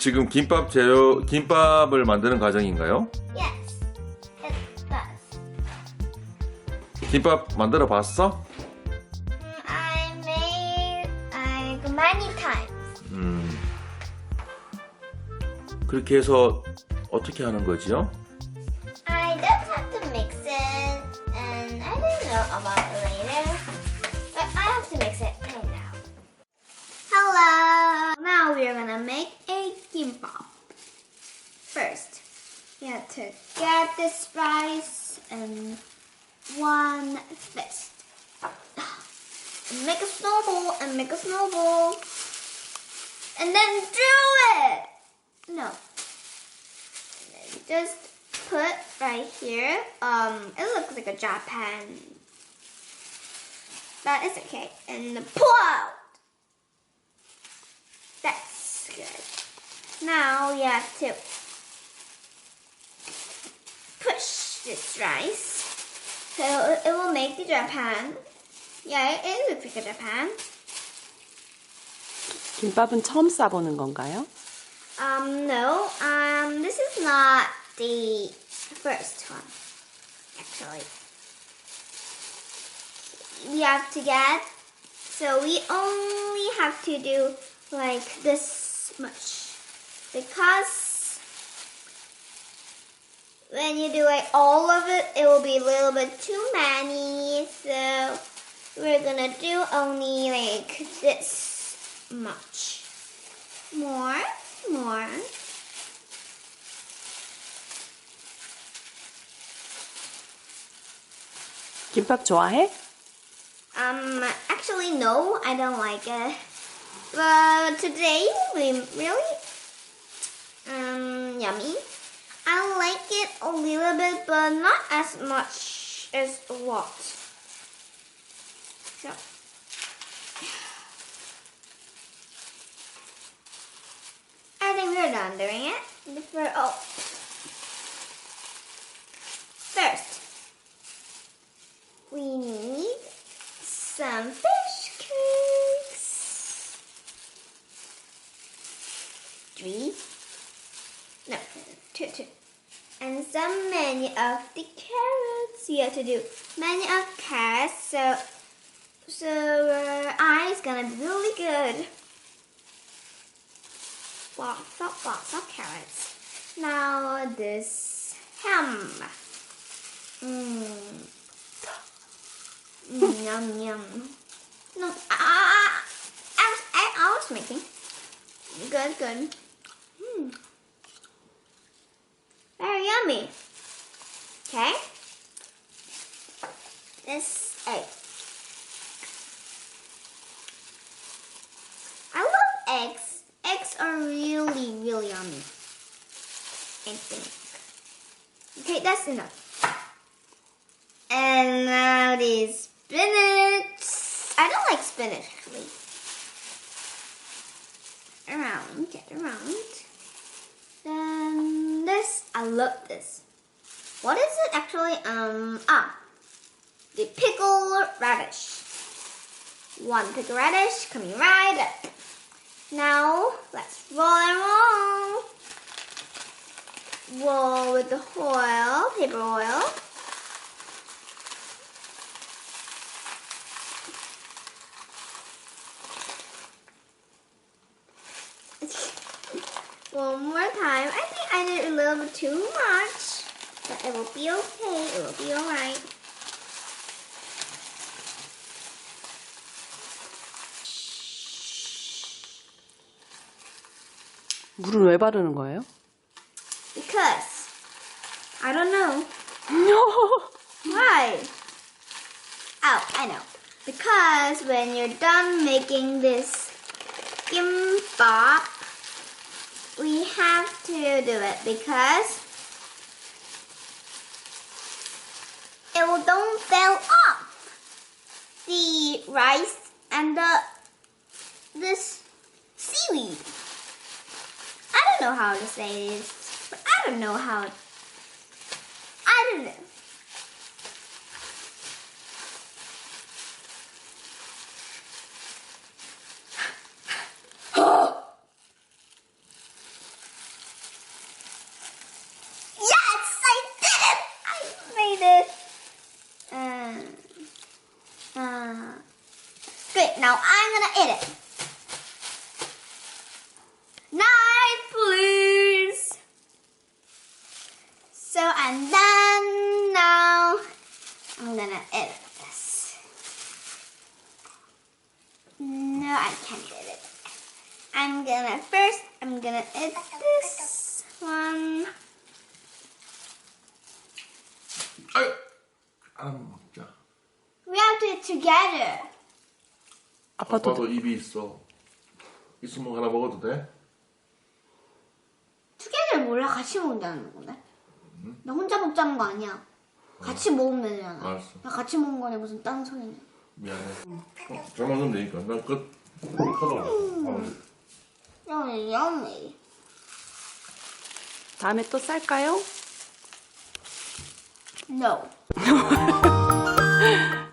지금 김밥을 만드는 과정인가요? Yes, it does. 김밥 만들어 봤어? I made many times. 그렇게 해서 어떻게 하는 거지요? I just have to mix it, and I don't know about it later, but I have to mix it right now. Hello! Now we are gonna make a gimbap. First, you have to get this rice in one fist. And make a snowball, and make a snowball. And then do it! No. Just put right here. It looks like a Japan. But it's okay. And pull out. That's good. Now you have to push this rice. So it will make the Japan. Yeah, it looks like a Japan. 김밥은 처음 싸보는 건가요? No. This is not the first one, actually. We have to get, so we only have to do like this much, because when you do like all of it, it will be a little bit too many, so we're gonna do only like this much. More. 김밥 좋아해? Actually no, I don't like it. But today we really yummy. I like it a little bit, but not as much as a lot. So I think we're done doing it. First, we need some fish cakes. 3. No, 2. And some many of the carrots. You have to do many of carrots, so our eye is gonna be really good. Lots of carrots. Now this ham. Yum. No, I was making. Good. Very yummy. Okay. This egg. I love eggs. Eggs are really yummy. I think. Okay, that's enough. And now the spinach. I don't like spinach actually. Get around. Then this, I love this. What is it actually? The pickled radish. 1 pickled radish coming right up. Now let's roll. Roll with the paper oil. One more time. I think I did a little bit too much, but it will be okay. It will be alright. 물을 왜 바르는 거예요? Because I don't know. Why? Oh, I know. Because when you're done making this gimbap, we have to do it because it will don't fall off the rice and this seaweed. I don't know how to say this, but I don't know. Okay, now I'm gonna eat it. Knife, please. So I'm done now. I'm gonna eat this. No, I can't eat it. I'm gonna eat this one. 아유, 하나 먹자. We have to eat together. 아빠도 입이 있어. 있으면 하나 먹어도 돼? together 몰라? 같이 먹자는 건데? 나 혼자 먹자는 거 아니야. 같이 먹으면 되잖아. 알았어. 나 같이 먹는 거네 무슨 딴 소리냐. 미안해. 잘 먹으면 되니까. 난 끝. 커서. Yummy, yummy. 다음에 또 쌀까요? No.